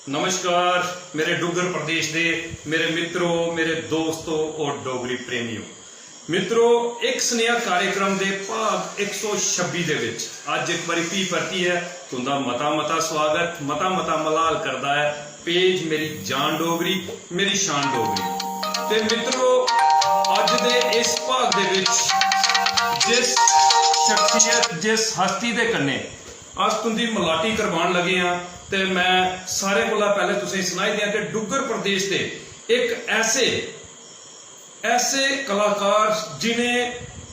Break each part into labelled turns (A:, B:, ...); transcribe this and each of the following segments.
A: नमस्कार मेरे डुगर प्रदेश के मेरे मित्रों, मेरे दोस्तों और डोगरी प्रेमियों। मित्रों, एक स्नेहा कार्यक्रम के भाग 126 दे विच अज एक बारी भी भरती है तुंदा मता स्वागत मता मलाल करता है पेज मेरी जान डोगरी मेरी शान डोगरी। ते मित्रों, अज दे इस भाग दे विच जिस शख्सियत जिस हस्ती दे कन्ने अस तुंदी मलाटी करवान लगे हाँ ते मैं सारे कोला पहले तुसें सुनाई दिया कि डुगर प्रदेश के एक ऐसे कलाकार जिन्हें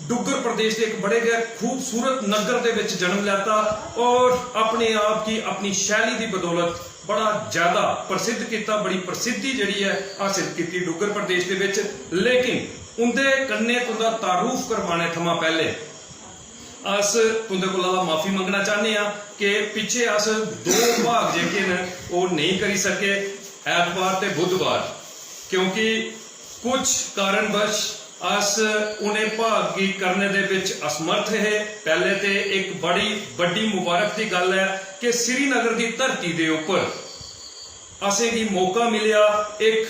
A: डुगर प्रदेश के एक बड़े गए खूबसूरत नगर के विच जन्म लिया और अपने आप की अपनी शैली की बदौलत बड़ा ज्यादा प्रसिद्ध किया, बड़ी प्रसिद्धि जिहड़ी है हासिल की डुगर प्रदेश के विच। लेकिन उनके कन्ने तुंदा तारुफ करवाने थमा पहले अस तुंदे कोला माफी मंगना चाहते हैं कि पिछे अस दो भाग जेके न वो नहीं करी सके, ऐतवार ते बुधवार, क्योंकि कुछ कारणवश अस उन्हें भाग की करने दे विच असमर्थ है। पहले तो एक बड़ी बड़ी मुबारक की गल है कि श्रीनगर की धरती के उपर असें की मौका मिलिया एक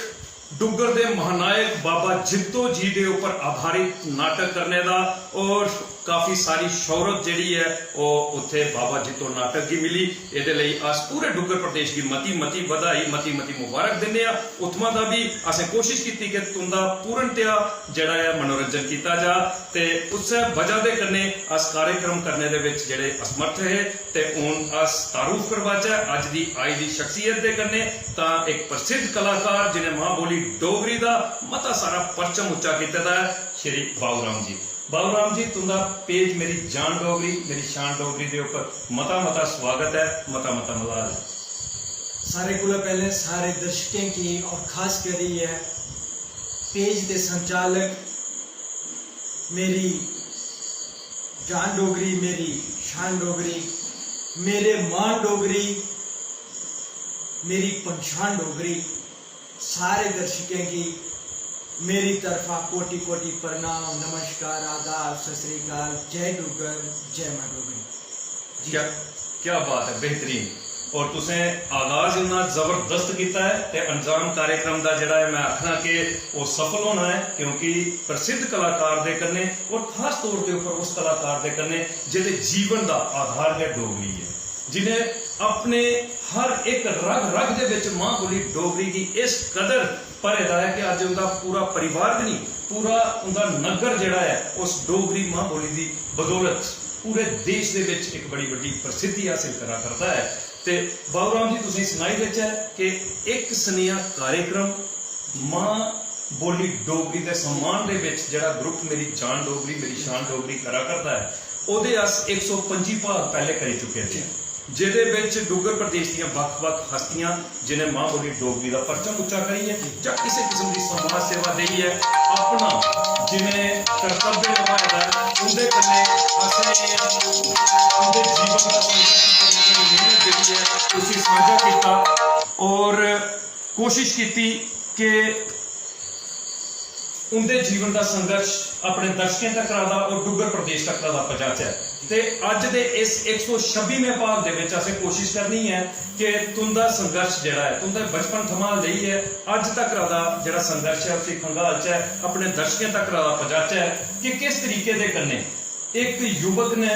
A: डुगर दे महानायक बाबा जित्तो जी के उपर आधारित नाटक करने का, और काफ़ी सारी शौहरत जिहड़ी है वो उत्थे बाबा जित्तो नाटक की मिली। इहदे लई अस पूरे डुगर प्रदेश की मती बधाई मती मुबारक दिंदे आ। उत्थों का भी असें कोशिश की कि तुंदा पूर्णतया जिहड़ा है मनोरंजन किया जा, ते उस वजह के कन्ने अस कार्यक्रम करने दे विच जिहड़े असमर्थ है ते हुण अस तारुफ करवाचे अज दी आई दी शख्सियत दे कन्ने। तां एक प्रसिद्ध कलाकार जिन्हें मां बोली डोगरी का मता सारा परचम उच्चा किया है, श्री बाऊ राम जी। बाऊ राम जी, तुंदा पेज मेरी जान डोगरी मेरी शान डोगरी के ऊपर मता स्वागत है, मता मलाल है।
B: सारे को पहले सारे दर्शकों की और खास कर रही है पेज के संचालक मेरी जान डोगरी मेरी शान डोगरी, मेरे मान डोगरी मेरी पंछान डोगरी, सारे दर्शकों की मेरी तरफा कोटि प्रणाम, नमस्कार, आदाब, सत श्री अकाल, जय डुगर, जय मां डोगरी।
A: क्या बात है, बेहतरीन। और तुसें आगाज इतना जबरदस्त किया है ते अंजाम कार्यक्रम का जिहड़ा है मैं आखना कि वो सफल होना है, क्योंकि प्रसिद्ध कलाकार दे कन्ने और खास तौर के ऊपर उस कलाकार दे कन्ने जिहदे जीवन का आधार है डोगरी है, जिन्हें अपने हर एक रग दे विच मां बोली डोगरी की इस कदर भरेदा है कि अज उनका पूरा परिवार नहीं पूरा उनका नगर जिहड़ा है उस डोगरी मां बोली की बदौलत पूरे देश दे विच एक बड़ी बड़ी प्रसिद्धि हासिल करा करता है। ते बाऊ राम जी, तुसीं सुनाई दिता है कि एक स्नेहा कार्यक्रम मां बोली डोगरी के सम्मान दे विच जिहड़ा ग्रुप मेरी जान डोगरी मेरी शान डोगरी करा करता है, उहदे अस 125 भाग पहले करी चुके थे, जिहदे विच डुगर प्रदेश दीयां वख हस्तियां जिन्हें मां बोली डोगरी का परचम उच्चा करी है या किसी किस्म की समाज सेवा दी है, अपना जिन्हें कर्तव्य निभाया है, उनके कन्ने असें उनके जीवन का मेहनत जी है उसी साझा किया और कोशिश की कि उनके जीवन का संघर्ष अपने दर्शकों तक रहा और डुगर प्रदेश तक रहा पहुंचाचा। ते अज दे इस 126वें भाग दे विच असें कोशिश करनी है कि तुंदा संघर्ष जिहड़ा है तुंदे बचपन थमां लेइयै अज तक रहा जिहड़ा संघर्ष है उसी खंगाल च अपने दर्शकों तक रहा पहुंचाचा है कि किस तरीके दे कन्ने एक युवक ने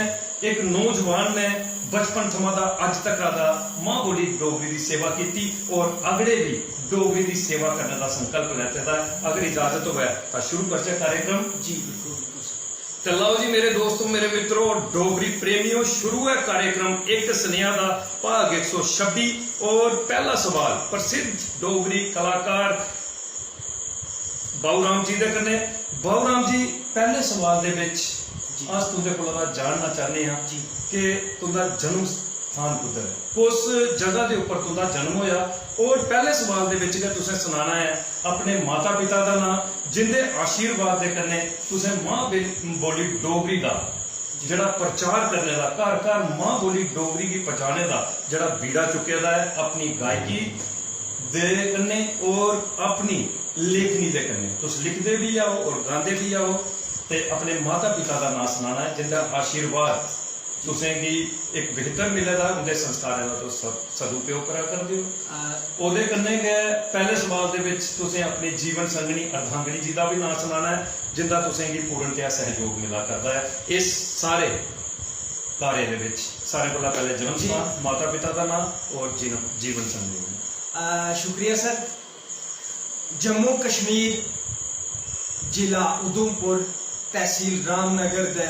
A: एक नौजवान ने बचपन थमां दा अज तक रहा मां बोली डोगरी की सेवा की और अगड़े भी डोगरी की सेवा करने का संकल्प लेता है। अगर इजाजत हो तो शुरू करते कार्यक्रम।
B: जी बिल्कुल।
A: तो लो जी मेरे दोस्तों, मेरे मित्रों और डोगरी प्रेमियों, शुरू है कार्यक्रम एक स्नेहा का भाग 126 और पहला सवाल प्रसिद्ध डोगरी कलाकार बाऊ राम जी दे कन्ने। बाऊ राम जी, पहले सवाल दे विच अस तुंदे कोलों जानना चाहते हैं कि तुंदा जन्म स्थान कुधर है, उस जगह के उपर तुंदा जन्म होया, और पहले सवाल दे विच तुसें सुनाना है अपने माता पिता का नाम जिंदे आशीर्वाद के कन्ने तुसें मां बोली डोगरी का जिहड़ा प्रचार करने का घर घर मां बोली डोगरी की पहुंचाने का जिहड़ा बीड़ा चुके दा है अपनी गायकी दे कन्ने और अपनी लेखनी दे कन्ने। तुस लिखते भी आओ और गाते भी आओ, ते अपने माता पिता का नाम सुनाना है जिनका आशीर्वाद ਤੁਸੀਂ ਕੀ ਇੱਕ ਬਿਹਤਰ ਮਿਲੇਗਾ ਉਹਦੇ ਸੰਸਕਾਰਾਂ ਦਾ ਸਦਉਪਯੋਗ ਕਰਾ ਕਰਦੇ ਹੋ। ਉਹਦੇ ਕੰਨੇ ਗਏ ਪਹਿਲੇ ਸਵਾਲ ਦੇ ਵਿੱਚ ਤੁਸੀਂ ਆਪਣੀ ਜੀਵਨ ਸੰਗਣੀ ਅਰਧਾਂਗਣੀ ਜੀ ਦਾ ਵੀ ਨਾਂ ਸੁਣਾਣਾ ਹੈ, ਜਿੰਦਾ ਤੁਸੀਂ ਕੀ ਪੂਰਨਤਿਆ ਸਹਿਯੋਗ ਮਿਲਾ ਕਰਦਾ ਹੈ ਇਸ ਸਾਰੇ ਕਾਰੇ ਦੇ ਵਿੱਚ। ਸਾਰੇ ਕੋਲ ਪਹਿਲੇ ਜਨਮ ਸਥਾਨ, ਮਾਤਾ ਪਿਤਾ ਦਾ ਨਾਮ ਔਰ ਜੀਵਨ ਸੰਗਣੀ।
B: शुक्रिया सर। जम्मू कश्मीर जिला उधमपुर तहसील रामनगर दे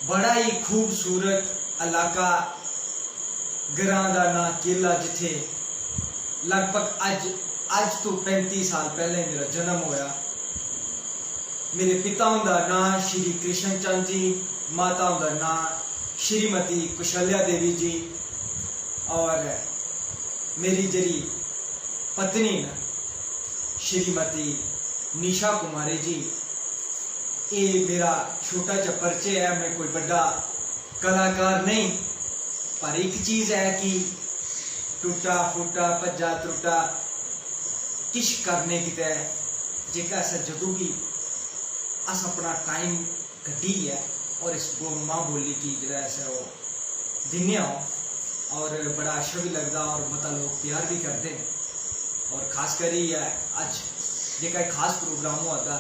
B: बड़ा ही खूबसूरत इलाका ग्रां दा नां केला, जिथे लगभग अज तो 35 साल पहले मेरा जन्म होया। मेरे पिता दा नां श्री कृष्ण चंद जी, माता दा नां श्रीमती कुशल्या देवी जी, और मेरी जरी पत्नी श्रीमती निशा कुमारी जी। ये मेरा छोटा सा परिचय है। मैं कोई बड़ा कलाकार नहीं, पर एक चीज़ है कि टूटा फूटा भज्जा त्रुटा किश करने की तय जेका अस जदों भी अस अपना टाइम कड्ढी है और इस माँ बोली की जो ऐसा वो दिन्ने हो, और बड़ा अच्छा भी लगता और मता लोग प्यार भी करते हैं। और खास कर ही है अज जेका खास प्रोग्राम हुआ था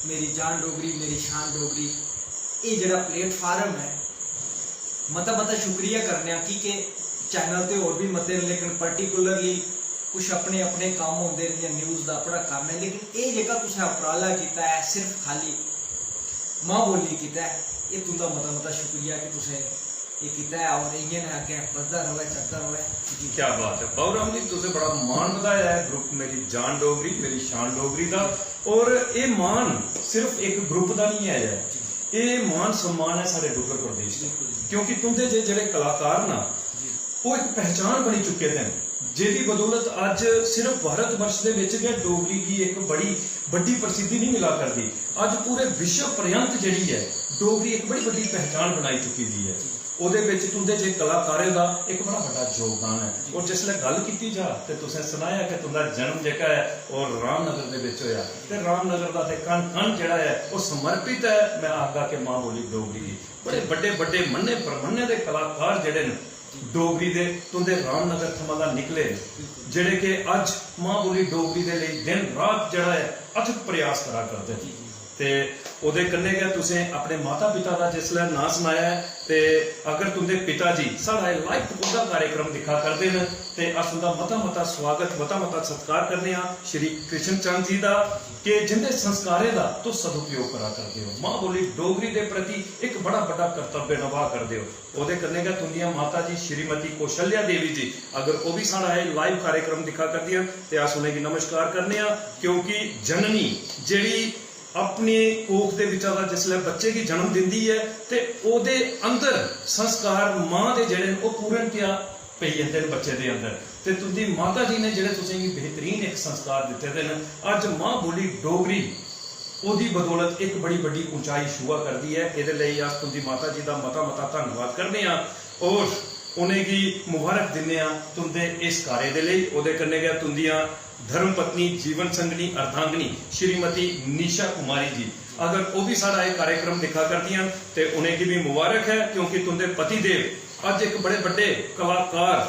B: मेरी जान डोगरी मेरी शान डोगरी, ये जड़ा प्लेटफार्म है मता शुक्रिया करने कि चैनल तो और भी मते, लेकिन पर्टिकुलरली कुछ अपने अपने काम होंगे न्यूज़ का अपना काम है, लेकिन ये जेका तुसें उपराला किया है सिर्फ खाली माँ बोली किया है, ये तुंदा मता शुक्रिया कि तुसें ये किया है और इ'यै ने अगे बढ़ता रहे चलता रहे जी।
A: क्या बात है बाबूराम जी, तुझे बड़ा मान बताया है ग्रुप मेरी जान डोगरी मेरी शान डोगरी का। और ये मान सिर्फ एक ग्रुप का नहीं है, ये मान सम्मान है सारे डुग्गर प्रदेश का, क्योंकि तुंदे जेडे कलाकार ना वो एक पहचान बनी चुके थे, जिहदी बदौलत अज सिर्फ भारत वर्ष दे विच गै डोगरी की एक बड़ी बड़ी प्रसिद्धि नहीं मिला करती, अज पूरे विश्व पर्यंत जिहड़ी है डोगरी एक बड़ी बड़ी पहचान बनाई चुकी दी है। ਉਹਦੇ ਵਿੱਚ तुंदे जे कलाकारें का एक बड़ा बड़ा योगदान है। और जिसले गल की जा तो तुसें सुनाया कि तुंदा जन्म जेका है और रामनगर दे विच होया, ते रामनगर दा ते कण कण जिहड़ा है वो समर्पित है मैं आखदा कि मां बोली डोगरी दी। बड़े बड़े बड़े मन्ने परमन्ने दे कलाकार जिहड़े ने डोगरी दे तुंदे रामनगर थमां दा निकले, जिहड़े कि अज मां बोली डोगरी दे लई दिन रात जिहड़ा है अथक प्रयास करा करदे। ते ਉਹਦੇ ਕੰਨੇ गया तुसें अपने माता पिता का जिसले नां सुनाया है, ते अगर तुंदे पिता जी साड़ा लाइव टकोदा कार्यक्रम दिखा करते हैं तो अस उनका मता स्वागत मता सत्कार करने श्री कृष्ण चंद जी का कि जिंदे संस्कारें का तो सदुपयोग करा करते हो, मां बोली डोगरी के प्रति एक बड़ा बड़ा कर्तव्य निभा करते हो। ਉਹਦੇ ਕੰਨੇ गया तुंदियां माता जी श्रीमती कौशल्या देवी जी अगर वो भी साड़ा लाइव कार्यक्रम दिखा करती हैं तो अस उन्हें नमस्कार करने, क्योंकि जननी जिहड़ी अपनी कोख के विचार जिसले बच्चे की जन्म दिंदी है तो ओदे अंदर संस्कार मां दे जेड़े वो पूर्ण क्या पई जाते हैं बच्चे के अंदर। तो तुंदी माता जी ने जेड़े तुसें बेहतरीन एक संस्कार दिते हैं, अज मां बोली डोगरी ओदी बदौलत एक बड़ी बड़ी ऊंचाई छुआ करती है। ये लिए अस तुंदी माता जी का मता धन्यवाद करने और उन्हें की मुबारक दिने तुंदे इस कार्य के लिए। ओदे कन्ने गया तुंदियां धर्म पत्नी जीवन संगनी अर्धांगनी श्रीमती निशा कुमारी जी अगर वो भी साड़ा एक कार्यक्रम दिखा करती हैं तो उन्हें की भी मुबारक है, क्योंकि तुंदे पति देव अज एक बड़े बड़े कलाकार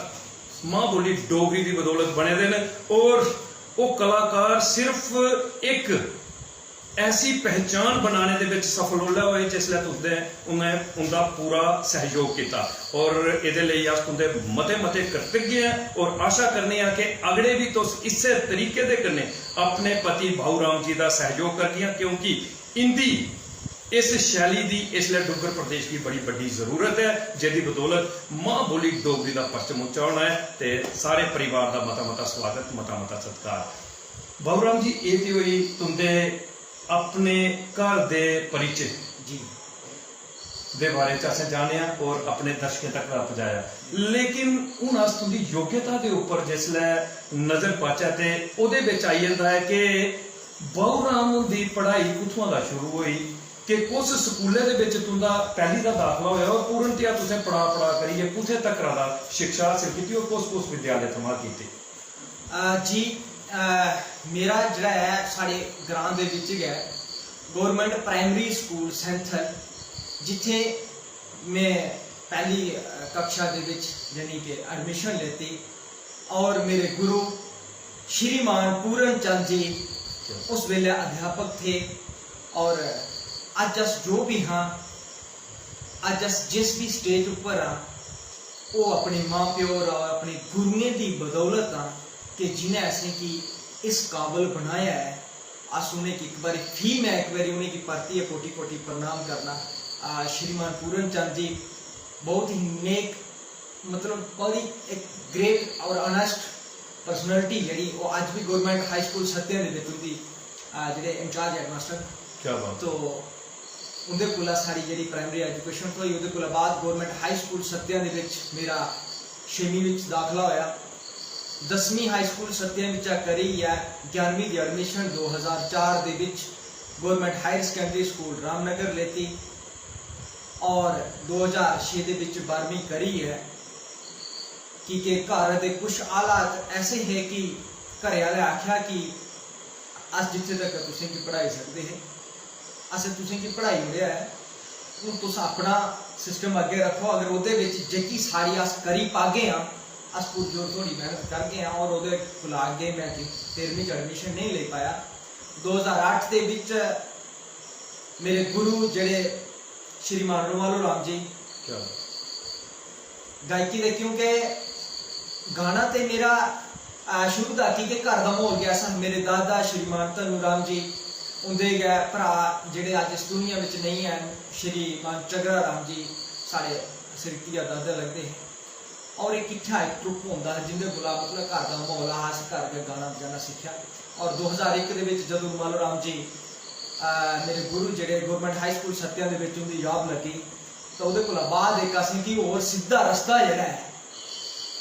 A: मां बोली डोगरी की बदौलत बने दे ने। और वो कलाकार सिर्फ एक ऐसी पहचान बनाने के विच सफल हुए जिसले तुंदे उन्हें उनका पूरा सहयोग किया। और ये अस तुंदे मते कृतज्ञ हैं और आशा करने कि अगले भी तुस इस तरीके दे कन्ने अपने पति बाबूराम जी का सहयोग करदियां, क्योंकि इंदी इस शैली की इसलिए डुग्गर प्रदेश की बड़ी बड़ी जरूरत है, जिसकी बदौलत मां बोली डोगरी का परचम उच्चा होना है। तो सारे परिवार का मता स्वागत मता सत्कार। बाबूराम जी ये तो हुई तुंदे अपने घर दे परिचय
B: जी
A: दे बारे च असें जानिया और अपने दर्शकों तक पहुंचाया, लेकिन हुण अस तुंदी योग्यता के उपर जिसलै नजर पाचै ते ओहदे विच आई जांदा है कि बाबूराम दी पढ़ाई कुत्थों दा शुरू हुई, कि कुछ स्कूले दे विच तुंदा पहली दा दाखला होया और पूर्णतया तुसें पढ़ा करिए कुत्थे तक दा शिक्षा हासिल की और कुछ विद्यालय थमां कीती?
B: जी मेरा जड़ा है साढ़े ग्रां दे विच गै गवर्नमेंट प्राइमरी स्कूल सैंथल, जिथे मैं पहली कक्षा दे विच यानी कि एडमिशन लेती और मेरे गुरु श्रीमान पूरन चंद जी उस वेले अध्यापक थे। और अज अस जो भी हाँ, अज अस जिस भी स्टेज ऊपर हाँ, वो अपने माँ प्यो और अपने गुरुएं की बदौलत हाँ कि जिन्हें असें कि इस काबिल बनाया है। अस उन्हें एक बार फी मैं एक बार उन्हें की परती है कोटि कोटि प्रणाम करना। श्रीमान पूरन चंद जी बहुत ही नेक, मतलब बहुत ही एक ग्रेट और ऑनेस्ट पर्सनैलिटी जी, वो अज भी गवर्नमेंट हाई स्कूल सत्या दे उनकी जेडे इंचार्ज हेडमास्टर।
A: क्या बात।
B: तो उनके कोला सारी जी प्राइमरी एजुकेशन तो ही, उनके बाद गवर्नमेंट हाई स्कूल सत्या दे विच मेरा 6वीं विच दाखला होया। 10वीं हाई स्कूल सत्या विच करी है। 11वीं की एडमिशन 2004 दे विच government higher secondary school Ramnagar लेती और 2006 दे विच 12वीं करी है। कि घर के कुछ हालात ऐसे है कि घरे वाले आख्या कि अस जिथे तक तुसें की पढ़ाई सकते हैं, असें तुसें की पढ़ाई होया है, हूँ तुस अपना सिस्टम अगे रखो। अगर वो जेकी सारी अस करी पागे हाँ, अस पुरजोर थोड़ी मेहनत कर गए हाँ। और वो भुला गए मैं कि 13वीं एडमिशन नहीं ले पाया। 2008 के विच मेरे गुरु जेडे श्रीमान रोमालो राम जी गायकी दे, क्योंकि गाना तो मेरा शुरू तक ही घर का माहौल गया सा। मेरे दादा श्रीमान धनु राम जी, उनके गै भरा जेडे अज इस दुनिया में नहीं है, श्रीमान चगरा राम जी साढ़े सिरकिया दादा लगते हैं। और एक किट्ठा एक ग्रुप होंदा है जिंदे कोला मतलब घर का माहौल आ, अस घर के गाना बजाना सीखा। और 2001 दे विच जदों रोमालो राम जी मेरे गुरु जेडे गवर्नमेंट हाई स्कूल सत्या दे विच उनकी जॉब लगी, तो उहदे कोला बाद एक असें कि होर सीधा रस्ता जेड़ा है,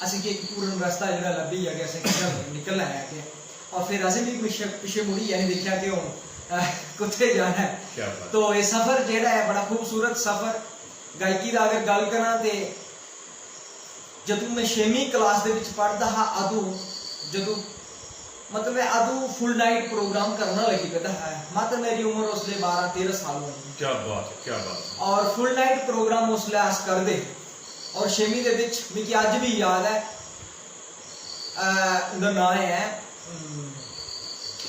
B: असें कि एक पूर्ण रास्ता जेड़ा लभी है कि असें निकलना है कि। और फिर असें भी पिछे मुड़ी नहीं देखा कि हुण कुत्थे जाना है। तो ये सफर जेड़ा है बड़ा खूबसूरत सफर गायकी का। अगर गल करा तो जदों मैं 6वीं क्लास दे विच पढ़दा हा, जदों मतलब मैं अदू फुल नाइट प्रोग्राम करना लगी पेदा है। मात्र मेरी उम्र उसले 12-13 साल होनी।
A: क्या बात है, क्या बात है।
B: और फुल नाइट प्रोग्राम उसले अस करदे। और 6वीं दे विच मिगी अज भी याद है, उनका नाम है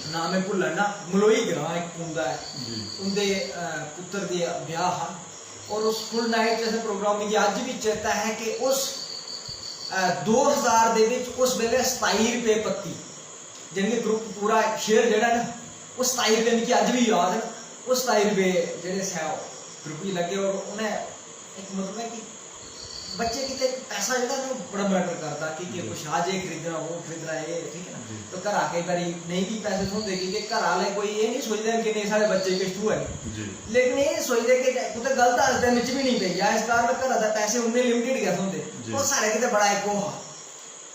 B: नाम है भुल्लना, मलोई ग्रां एक पुंदा है, उनके पुत्र दे ब्याह हा। और उस फुल नाइट जैसे प्रोग्राम मिगी अज भी चेता है कि उस 2000 दे विच उस वेले 27 रुपए पत्ती जिनके ग्रुप पूरा शेयर जेड़ा ना, वो 27 रुपए मिगी अज भी याद है। वो 27 रुपए जेडे सै ग्रुप ही लगे। और उन्हें एक मतलब है कि बच्चे कितने पैसा जो ना बड़ा मैटर करता कि कुछ आज ये खरीदना वो खरीदना है, ठीक है ना। तो घर आके बारी नहीं भी पैसे थोड़े कि घर वाले कोई ये नहीं सोचते कि नहीं सारे बच्चे किश तू है, लेकिन ये सोचते कि कुछ गलत हालत में भी नहीं पई है, इस कारण घर का पैसे उन्हें लिमिटेड गए होंगे और सारे कितने बड़ा एक वो।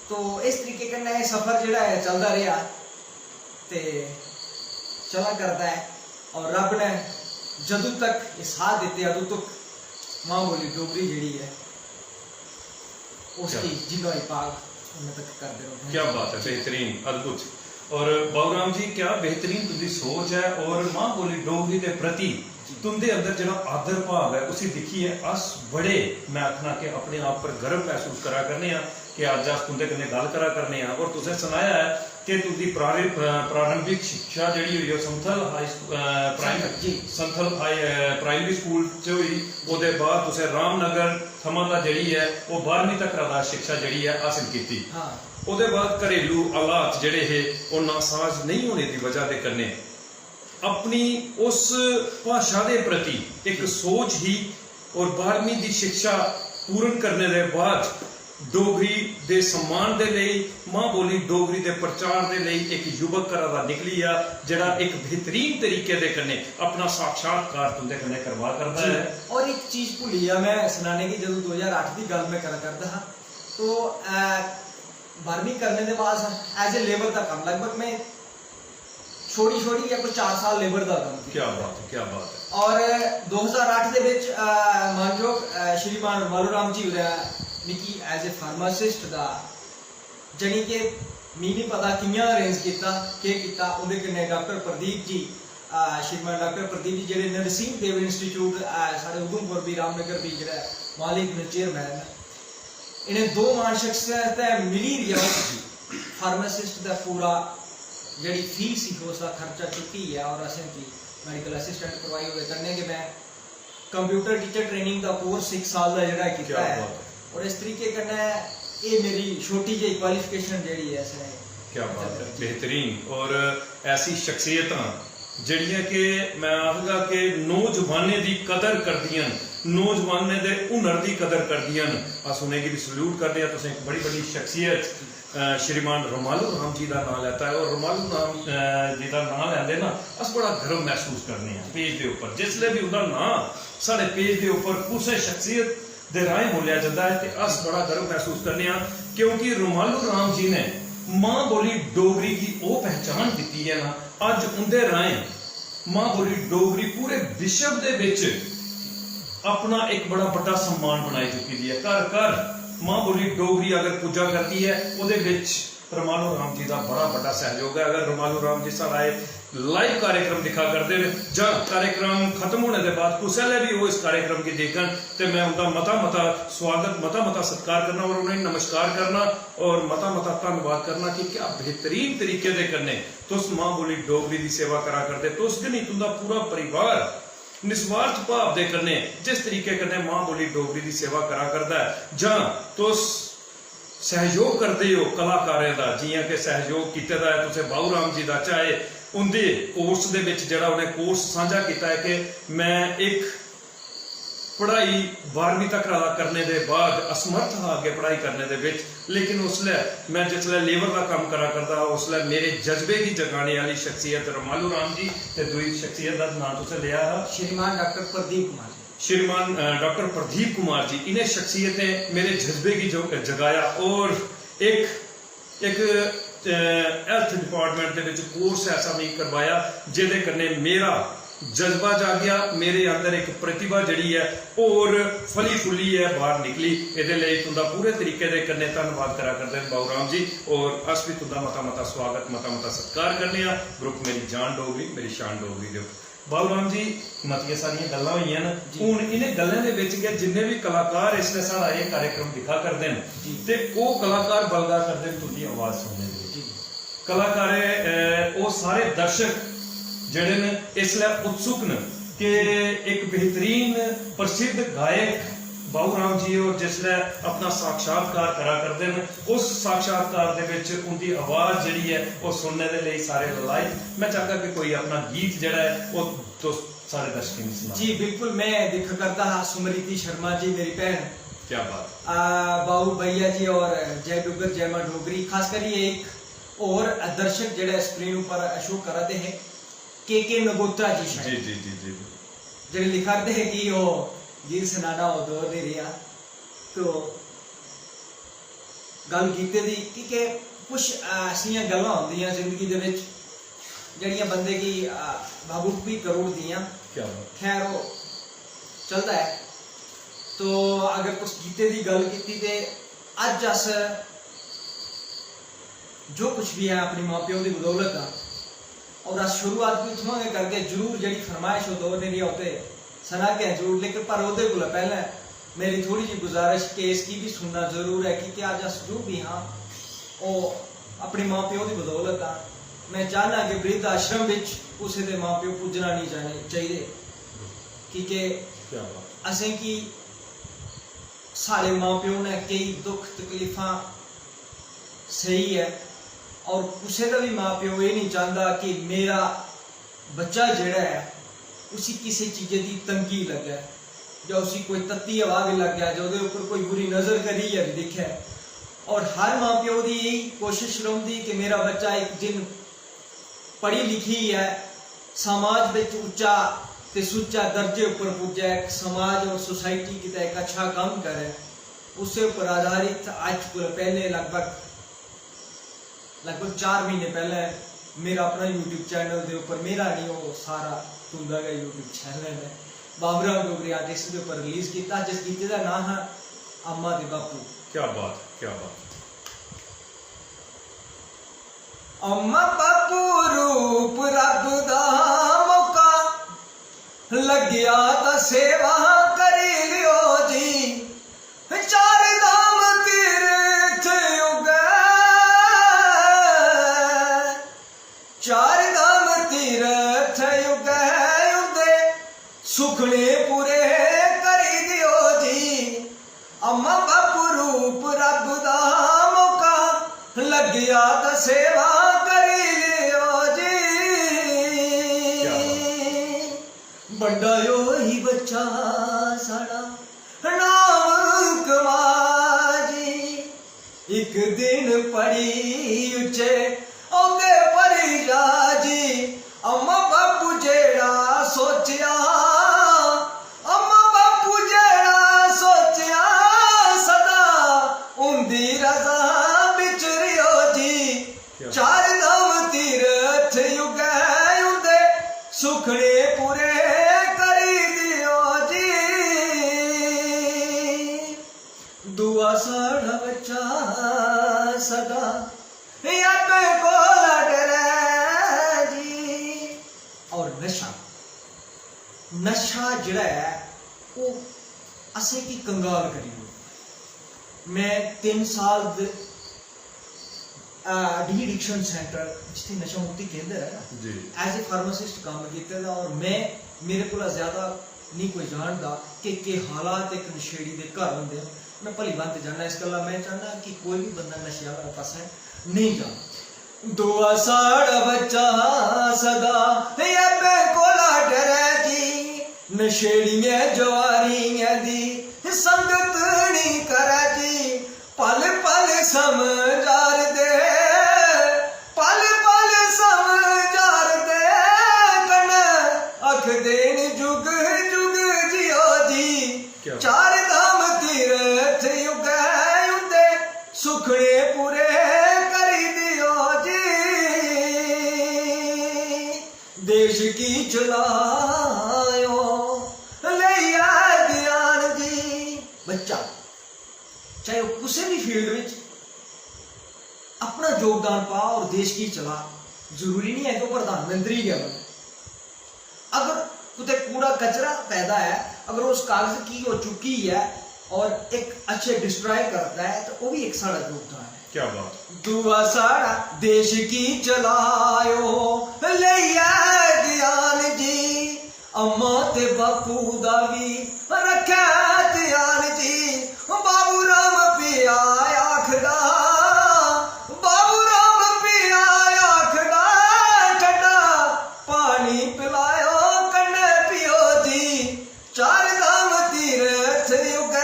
B: तो इस तरीके का ये सफर जो है चलता रहा ते चला करता है। और रब ने जदों तक ये साथ देते अदों तक मां बोली डोगरी जी है उसकी जिन्हों पाग उन्हें तक करते रहो।
A: क्या बात है, बेहतरीन, अद्भुत। और बाबूराम जी क्या बेहतरीन तुझी सोच है। और मां बोली डोगरी के प्रति तुंदे अंदर जो आदर भाव है उसी दिखिए अस बड़े मैं आखना कि अपने आप पर गर्व महसूस करा करने कि अज अस तुंदे कन्नै गल करा करने। और तुसें सुनाया है कि तुंदी प्रारंभिक शिक्षा जिहड़ी हुई है संथल प्राइमरी स्कूल च हुई, ओहदे बाद तुसें रामनगर थमां दा जिहड़ी है वो 12वीं तक दा शिक्षा जिहड़ी है हासिल कीती। ओहदे बाद घरेलू हालात जिहड़े हे वो नासाज नहीं होने की वजह के कन्नै अपनी उस भाषा के प्रति एक सोच ही और 12वीं की शिक्षा पूर्ण करने के बाद डोगरी के सम्मान के लिए मां बोली डोगरी के प्रचार के लिए एक युवक घरा दा निकली आ जिहड़ा एक बेहतरीन तरीके दे कन्नै अपना साक्षात्कार तुंदे कन्नै करवा करता है।
B: और एक चीज भुली आ मैं सुनाने की, जदों 2008 की गल मैं करदा हां तो 12वीं करने के बाद एज ए लेबर का काम लगभग मैं छोड़ी या कोई 4 साल लेबर का काम।
A: क्या बात है, क्या बात है।
B: और 2008 के विच मानयोग श्रीमान रोमालो राम जी मिगी एज ए फार्मासिस्ट का जानी कि मी नहीं पता कियां अरेंज किया उहदे कन्नै डॉक्टर प्रदीप जी श्रीमान डॉक्टर प्रदीप जी जेडे नरसिंह देव इंस्टीट्यूट साढ़े उधमपुर भी रामनगर भी जो मालिक ने चेयरमैन इन्हें दो मान शख्सियत मिली दिया फार्मासिस्ट का पूरा जी फीस सी उसका खर्चा चुकी है और असें की मैडिकल असिस्टेंट करवाई हुए करने के मैं कंप्यूटर टीचर ट्रेनिंग का कोर्स 1 साल का जड़ा किया है और इस तरीके करना ये मेरी छोटी जी क्वालिफिकेशन जी है इसने।
A: क्या बात है, बेहतरीन। और ऐसी शख्सियत ਜਿਹੜੀਆਂ कि मैं आखगा कि नौजवाने की कदर करदियां, नौजवाने के हुनर की कदर करदियां। अस उन्हें भी सल्यूट करते हैं। तुसें एक बड़ी बड़ी शख्सियत श्रीमान रोमालू राम जी का नाम लेता है और रोमालू राम जी का नाम लैंदे ना अस बड़ा गर्व महसूस करने हैं पेज के उपर। जिसले भी उनका नाम साढ़े पेज के उपर किसी शख्सियत के राहें बोलिया जाता है तो अस बड़ा गर्व महसूस करने हैं, क्योंकि रोमालू राम जी ने मां बोली डोगरी की वो पहचान दी है ना, अज उनके राहें मां बोली डोगरी पूरे विश्व के विच अपना एक बड़ा बड़ा सम्मान बनाई चुकी है। घर घर मां बोली डोगरी अगर पूजा करती है उहदे विच रोमालू राम जी का बड़ा बड़ा सहयोग है। अगर रोमालू राम जी साढ़ा लाइव कार्यक्रम दिखा करते हैं जब कार्यक्रम खत्म होने के बाद कुसले भी वो इस कार्यक्रम की देखन तो मैं उनका मता मता स्वागत मता मता सत्कार करना और उन्हें नमस्कार करना और मता मता धन्यवाद करना कि क्या बेहतरीन तरीके से करने तुस मां बोली डोगरी की सेवा करा करते। तुस नहीं तुंदा पूरा परिवार निस्वार्थ भाव दे करने जिस तरीके करने मां बोली डोगरी की सेवा करा करता है जां तुस सहयोग करते हो कलाकारें का, जियां कि सहयोग किया है तुसें बाऊ राम जी का, चाहे उनके कोर्स दे विच जिहड़ा उन्हें कोर्स साझा किया है कि मैं एक पढ़ाई 12वीं तक करने के बाद असमर्थ हाँ आगे पढ़ाई करने के विच, लेकिन उसले मैं जिसले लेबर का काम करा करता उसले मेरे जज्बे की जगाने वाली शख्सियत रोमालू राम जी ते दूई शख्सियत का नाम तुसें लिया
B: श्रीमान डॉक्टर प्रदीप कुमार जी।
A: श्रीमान डॉक्टर प्रदीप कुमार जी, इन्हें शख्सियतें मेरे जज्बे की जो जगाया और एक हेल्थ डिपार्टमेंट के विच कोर्स ऐसा नहीं करवाया जिहदे कन्नै मेरा जज्बा जागिया, मेरे अंदर एक प्रतिभा जिहड़ी है और फली फुली है बाहर निकली। इहदे लई तुंदा पूरे तरीके दे कन्नै धन्नवाद करा करदे बाऊ राम जी और अस भी तुंदा मता मता स्वागत मता मता सत्कार करने आ। ग्रुप मेरी जान डोगरी मेरी शान डोगरी दे बाऊ राम जी मतियां सारियां गल्लां होईयां न। हुण इन्हें गल्लां दे विच के जिन्ने भी कलाकार इसने सारा ये कार्यक्रम दिखा करदे न ते वो कलाकार बलगा करदे न तुंदी आवाज़ सुनने दे कलाकार वो सारे दर्शक जिहड़े न इसलिए उत्सुक न कि एक बेहतरीन प्रसिद्ध गायक बाऊ राम जी और जिसले अपना साक्षात्कार करा करते हैं उस साक्षात्कार दे विच उनकी आवाज़ जिहड़ी है वो सुनने के लिए सारे लाइव मैं चाहता कि कोई अपना गीत जिहड़ा है वो तो सारे दर्शकों ने सुना। जी
B: बिल्कुल, मैं दिखा करता हाँ सुमृति शर्मा जी मेरी बहन।
A: क्या बात।
B: बाऊ भैया जी और जय डुगर जय मां डोगरी, खासकर ये एक और दर्शक जिहड़ा स्क्रीन पर शो कराते हैं के नगोत्रा जी शायद
A: जी जी जी
B: जिहड़े लिखाते हैं कि वो गीत सुनाना वो दौर नहीं रहा तो गल कीते दी कि कुछ ऐसियां गल्लां होंदियां जिंदगी दे विच जिहड़ियां बंदे की भावुक भी करोड़ दियां। खैर वो चलता है। तो अगर कुछ गीते की गल की ते अज अस जो कुछ भी है अपनी मां प्यो की बदौलत और अस शुरुआत भी उत्थों करके जरूर जी फरमाइश हो दो नहीं होते सनागे जरूर, लेकिन पर वो को पहले मेरी थोड़ी जी गुजारिश कि इसकी भी सुनना जरूर है कि अज अस जो भी हाँ वो अपनी मां प्यो की बदौलत हाँ। मैं चाहना कि वृद्ध आश्रम विच उसे दे मां प्यो पुजना नहीं जाने चाहिए क्योंकि असें की सारे मां प्यो ने कई दुख तकलीफा सही है और किसी का भी मां प्यो ये नहीं चाहता कि मेरा बच्चा जिहड़ा है उसी किसी चीज़ की तंगी लगे या उसी कोई तत्ती हवा भी लग गया जो ऊपर कोई बुरी नज़र करी है भी दिखे। और हर मां प्यो की यही कोशिश रही कि मेरा बच्चा एक दिन पढ़ी लिखी है समाज में उच्चा ते सुच्चा दर्जे ऊपर पुजे, समाज और सोसाइटी की एक अच्छा काम करे, उससे ऊपर आधारित आज पहले लगभग 4 महीने पहले मेरा अपना यूट्यूब चैनल के ऊपर मेरा नहीं वो सारा तुंदा का यूट्यूब चैनल है बाबरा डोगरी आर्टिस्ट के ऊपर रिलीज किया जिस गीत का नाम है अम्मा दे बापू।
A: क्या बात क्या बात।
B: अम्मा बापू रूप रब दा मौका लग्या तो सेवा करी लियो जी लगिया तो सेवा करी लियो जी बड़ा यो ही बच्चा साड़ा नाम कमाजी एक दिन पड़ी उचे औदे परी जाजी अम्मा बापू जेड़ा सोचिया अम्मा बापू जेड़ा सोचिया सदा उंदी रजा बिच रियो जी चार धाम तीरथ युग उंदे सुखने पूरे करी दियो जी दुआ साढ़ा बच्चा सदा अपने को डरे जी। और नशा नशा जड़ा है वो असें की कंगाल करी हो। मैं 3 साल डी एडिक्शन सेंटर जिथे नशा मुक्ति केंद्र है
A: जी
B: एज ए फार्मासिस्ट काम किया था और मैं मेरे को ज्यादा नहीं कोई जानता कि हालात एक नशेड़ी के घर होंगे मैं भली बात जानना इस गल्ला मैं चाहना कि कोई भी बंदा नशे वाला पासा नहीं जाना दुआ साड़ा बच्चा सदा अपने कोला डरे जी नशेड़ियां जवारियां दी संगत नहीं करे जी पल पल समझार दे पल पल समझार दे कन्ने अख देन जुग जुग जियो जी चार धाम तीरथ युग उंदे सुखने पूरे करी दियो जी देश की चलायो लिया ध्यान जी बच्चा चाहे वो किसी भी फील्ड में अपना योगदान पा और देश की चला जरूरी नहीं है कि वो प्रधानमंत्री क्या बने अगर कुछ कूड़ा कचरा पैदा है अगर उस कागज की हो चुकी है और एक अच्छे डिस्ट्रॉय करता है तो वो भी एक साड़ा योगदान है
A: क्या बात
B: दुआ साड़ा देश की चलायो लिया ध्यान जी अम्मा ते बापू दा भी रखा ध्यान जी बाबू राम पिया आखदा बाबू राम पिया आखदा ठंडा पानी पिलायो कन्ने पियो जी चार धाम तीरथ युग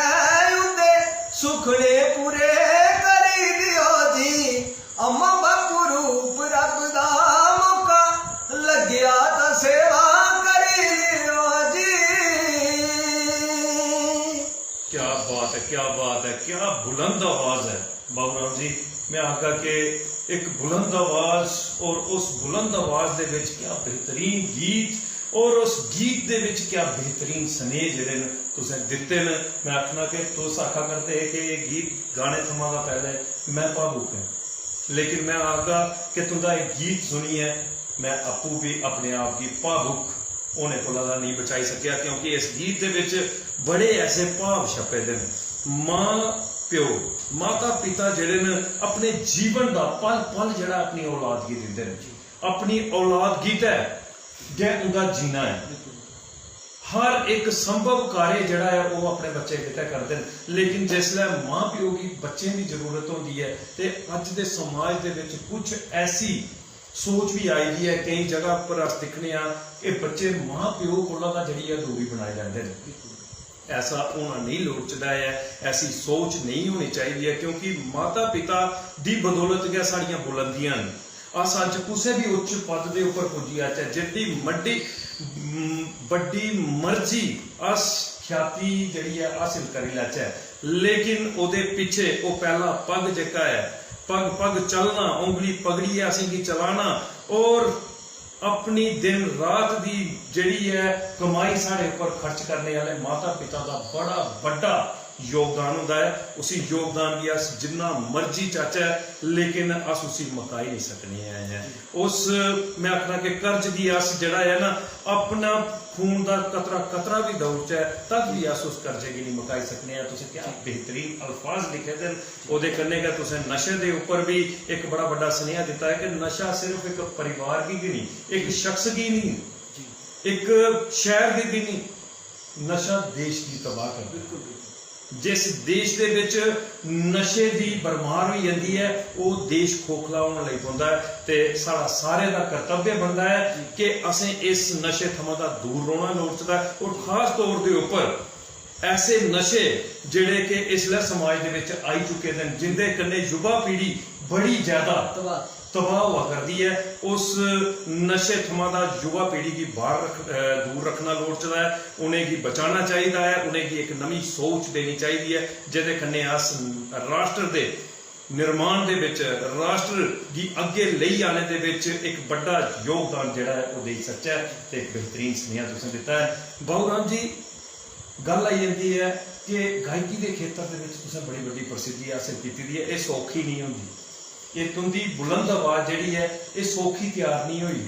B: उंदे सुखने पूरे करी दियो जी अम्मा बापू रूप रब दा मौका लग्या तो सेवा करी लियो जी
A: क्या बात है क्या बुलंद आवाज है बाबूराम जी मैं आखा के एक बुलंद आवाज और उस बुलंद आवाज दे विच क्या बेहतरीन गीत और उस गीत दे विच क्या बेहतरीन स्नेह जिहड़े ने तुसें दित्ते ने मैं आखना कि तुस आखा करते कि ये गीत गाने थमां दा पहले मैं भावुक है लेकिन मैं आखा कि तुंदा एक गीत सुनी है मैं आपू भी अपने आप की भावुक होने को नहीं बचाई सकिया क्योंकि इस गीत दे विच बड़े ऐसे भाव छपे दे मां प्यो माता पिता जिहड़े ने अपने जीवन का पल पल जिहड़ा अपनी औलादगी दिंदे ने अपनी औलादगी ते जे उनका जीना है हर एक संभव कार्य जिहड़ा है वो अपने बच्चे किते करते हैं लेकिन जिसलै मां प्यो की बच्चे की जरूरत होती है तो अज दे समाज दे विच कुछ ऐसी सोच भी आई दी है कई जगह पर अस दिखने कि बच्चे मां प्यो कोला दा जिहड़ी है दूरी बनाए जाते हैं ऐसा होना नहीं लोड़दा है ऐसी सोच नहीं होनी चाहिए है क्योंकि माता पिता दी बदौलत गै साड़ियां बुलंदियां ने अस अज किसी भी उच्च पद के उपर पुजी आचे जिद्दी बड़ी मर्जी अस ख्याति जिहड़ी है हासिल करी लैचे लेकिन उहदे पिछे वो पहला पग जिहड़ा है पग पग चलना उंगली पगड़ी है असीं की चलाना और अपनी दिन रात की जिहड़ी है कमाई साढ़े ऊपर खर्च करने वाले माता पिता का बड़ा बड़ा योगदान होता है उसी योगदान की अस जिन्ना मर्जी चाचा लेकिन अस उसी मकाई नहीं सकने हैं उस मैं आखना कि कर्ज की अस जिहड़ा है ना अपना खून का कतरा कतरा भी दौड़ है तब भी अस उस कर्जे की नहीं मुकाई सकने हैं तुसें क्या बेहतरीन अल्फाज लिखे थे उहदे कन्नै गै तुसें नशे के उपर भी एक बड़ा बड़ा सुनेहा दिता है कि नशा सिर्फ एक परिवार की नहीं एक शख्स की नहीं एक शहर की नहीं नशा देश की तबाह कर बिल्कुल ਜਿਸ ਦੇਸ਼ ਦੇ ਵਿੱਚ ਨਸ਼ੇ ਦੀ ਭਰਮਾਰ ਹੋਈ ਜਾਂਦੀ ਹੈ ਉਹ ਦੇਸ਼ ਖੋਖਲਾ ਹੋਣ ਲਈ ਪੈਂਦਾ ਹੈ ਤੇ ਸਾਡਾ ਸਾਰਿਆਂ ਦਾ ਕਰਤੱਵ ਬਣਦਾ ਹੈ ਕਿ ਅਸੀਂ ਇਸ ਨਸ਼ੇ ਥਮਾਂ ਦਾ ਦੂਰ ਰਹਿਣਾ ਲੋੜਦਾ ਹੈ। ਔਰ ਖਾਸ ਤੌਰ ਦੇ ਉੱਪਰ ऐसे नशे ਜਿਹੜੇ ਕਿ इसलिए समाज ਦੇ ਵਿੱਚ आई चुके हैं जिंदे कन्ने युवा पीढ़ी बड़ी ज्यादा तबाह हुआ करती है। उस नशे थमां दा युवा पीढ़ी की दूर रखना लोड़दा है, उन्हें की बचाना चाहिए है, उन्हें की एक नवी सोच देनी चाहिए है जिहदे कन्ने अस राष्ट्र दे निर्माण दे विच राष्ट्र की अगे लई आने दे विच एक बड़ा योगदान जिहड़ा है वो दे सकदा है ते एक बेहतरीन सुनेहा तुसीं दिता है। बाबू राम जी गल आई जाती है कि गायकी के खेत्र के बड़ी बड़ी प्रसिद्धि हासिल की है, ये सौखी नहीं होंगी, ये तुंदी बुलंद आवाज जी है ये सौखी तैयार नहीं हुई,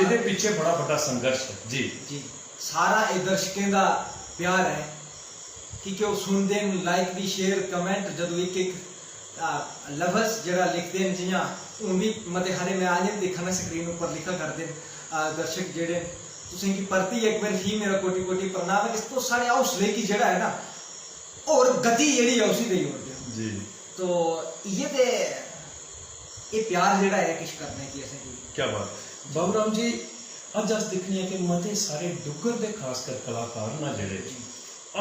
A: ये पीछे बड़ा बड़ा संघर्ष है। जी
B: जी सारा ये दर्शकों का प्यार है क्योंकि वो सुनते हैं, लाइक भी शेयर कमेंट जो एक एक लफ्ज जरा लिखते हैं जियां हूँ भी मत हारे मैं आज देखा ना स्क्रीन पर लिखा करते हैं दर्शक जेडे तुसीं की परती एक बार ही मेरा कोटि कोटि प्रणाम है। इस तो सारे हौसले की जगह है ना और गति जी है उसी दे जी तो ये प्यार जड़ा है किश करने की ऐसे की
A: क्या बात। बाबू राम जी अज अस देखने हैं कि मते सारे डुग्गर दे खासकर कलाकार ना जड़े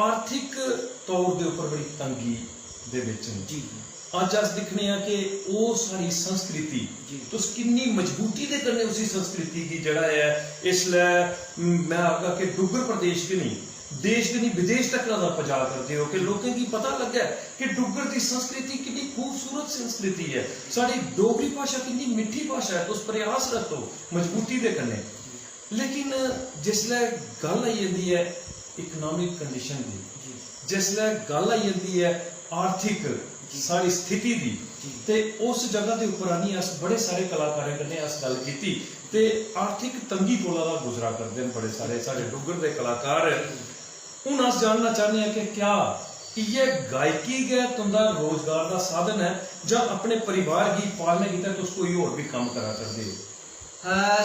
A: आर्थिक तौर दे ऊपर बड़ी तंगी दे विच जी अज अस दिखने हैं कि वो सारी संस्कृति तो कितनी मजबूती दे करने उसी संस्कृति की जड़ा है इसलिए मैं आपका कि डुग्गर प्रदेश के नहीं देश के नहीं विदेश तक का प्रचार करते हो कि लोगों की पता लगे कि डुग्गर की संस्कृति कितनी खूबसूरत संस्कृति है, साड़ी डोगरी भाषा कितनी मिठी भाषा है, तो उस प्रयास रखो मजबूती दे करने। लेकिन जिसले गल आई जाती है इकनॉमिक कंडीशन की, जिसले गल आई जाती है आर्थिक सारी स्थिति दी ते उस जगह के उपर आनी अस बड़े सारे कलाकारों कन्नै अस गल कीती ते आर्थिक तंगी कोला दा गुजरा करते हैं बड़े सारे साडे डुग्गर दे कलाकार। हुण अस जानना चाहते हैं कि क्या ये गायकी गै तुंदा रोजगार का साधन है जां अपने परिवार की पालने की तुस कोई होर भी काम करा करदे हो?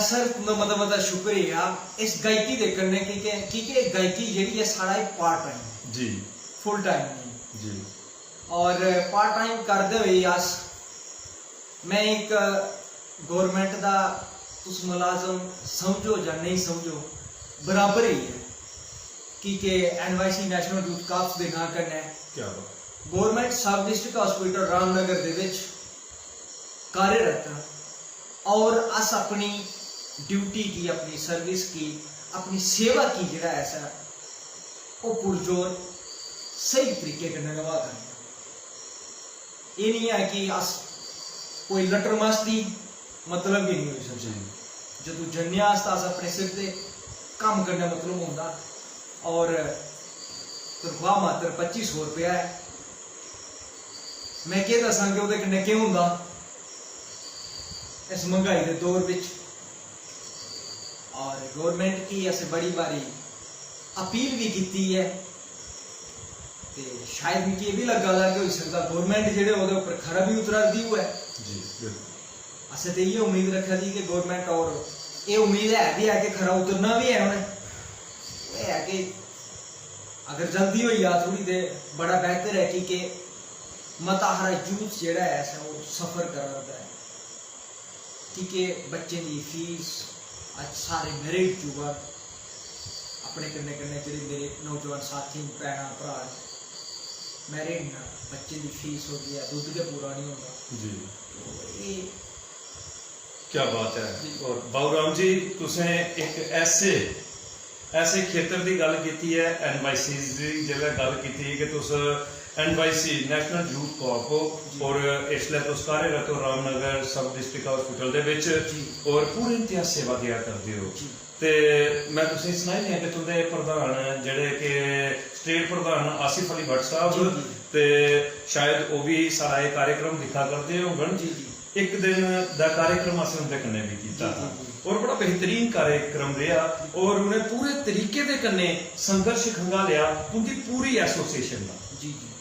B: सर मतलब शुक्रिया इस गायकी दे करने की गायकी जिहड़ी है सारा एक पार्ट टाइम
A: जी
B: फुल टाइम नहीं
A: जी
B: और पार्ट टाइम करते हुए अस मैं एक गवर्नमेंट का तुस मुलाजम समझो या नहीं समझो बराबर ही है कि NYC नेशनल यूथ काफ्स के ना करना
A: क्या
B: गवर्नमेंट सब डिस्ट्रिक्ट हॉस्पिटल रामनगर दे विच कार्यरत और अस अपनी ड्यूटी की अपनी सर्विस की अपनी सेवा की जरा ऐसा वो पुरजोर सही तरीके से निभा करना। ये नहीं है कि अस कोई लटर मस्ती मतलब भी नहीं हो सकती जो जन्ने अस अपने सिर से काम करने मतलब होता और तनख्वाह मात्र 2500 रुपया है। मैं क्या दसा कि वो कन्नै क्यों होंदा इस महंगाई के दौर में और गवर्नमेंट की अस बड़ी बारी अपील भी की है ते शायद मुझे ये भी लगा ला कि हो सकता गवर्नमेंट जेडे ओदे ऊपर खरा भी उतरा दी हुआ है
A: जी
B: असें तो ये उम्मीद रखा थी कि गवर्नमेंट और ये उम्मीद है भी है कि खरा उतरना भी है उन्हें है कि अगर जल्दी हो या थोड़ी देर बड़ा बेहतर है कि मता हरा यूथ जेड़ा है ऐसा वो सफर कर रहा है कि बच्चे की फीस आज सारे मैरिड युवा अपने कन्ने कन्ने जेडे मेरे नौजवान साथी भैन भरा मैरिड ना बच्चे की फीस हो गई है दुध के पूरा नहीं होता
A: जी
B: तो ये
A: क्या बात है। और बाबू राम जी तुसें एक ऐसे खेतर की गल की है NYC की जगह गल की कि तुस NYC नेशनल यूथ कोऑप और इसलिए तुस कार्यरत हो रामनगर सब डिस्ट्रिक्ट हॉस्पिटल दे विच और पूरी इंतहा सेवा दिया करते हो ते मैं तुसें सनाई दिया कि तुंदे प्रधान जेडे कि स्टेट प्रधान आसिफ अली भट्ट साहब ते शायद वो भी सारा ये कार्यक्रम दिखा करते होंगे एक दिन का कार्यक्रम असें उनके कन्ने भी किया और बड़ा बेहतरीन कार्यक्रम रहा और उन्हें पूरे तरीके दे कन्ने संघर्ष खंगा लिया क्योंकि पूरी एसोसिएशन का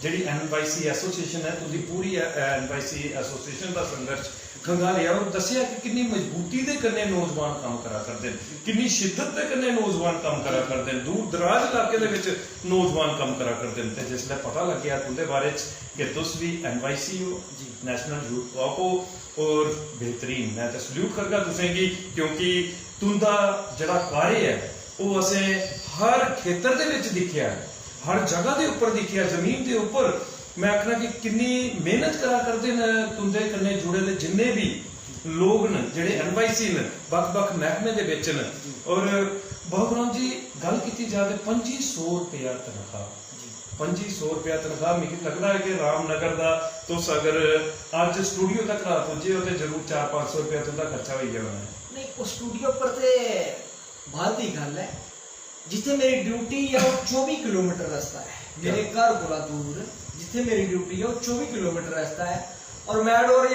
A: जी NYC एसोसिएशन है तुझी पूरी NYC एसोसिएशन का संघर्ष खंगालिया और दसिया कि कितनी मजबूती दे कन्ने नौजवान काम करा करते हैं, कितनी शिद्दत दे कन्ने नौजवान काम करा करते हैं, दूर दराज इलाके दे विच नौजवान काम करा करते हैं। ते जिसले पता लग्या तुंदे बारे च कि तुस भी NYC हो, नेशनल यूथ कॉप हो, और बेहतरीन, मैं तो सल्यूट करगा तुसें गी, क्योंकि तुंदा जड़ा कार्य है वो असें हर खेतर दे विच दिखिया, हर जगह दे उपर दिखिया, जमीन दे उपर। मैं आखना कि कितनी मेहनत करा करते न तुंदे कन्ने जुड़े दे जिन्ने भी लोग न जेड़े NYC न बख-बख महकमे दे विच न। और बहुराम जी गल कीती जाए 2500 रुपया तनख्वाह, 2500 रुपया तनख्वाह, मिगी लगदा है कि रामनगर दा तुस अगर अज स्टूडियो तक रात पुजे हो तो जरूर 400-500 रुपया तुंदा खर्चा होई जाना है।
B: नहीं, उस स्टूडियो पर ते बात ही गल है, जिथे मेरी ड्यूटी है वो 24 किलोमीटर रास्ता है, मेरे घर कोला दूर जिथे मेरी ड्यूटी है वो 24 किलोमीटर रास्ता है। और मैं और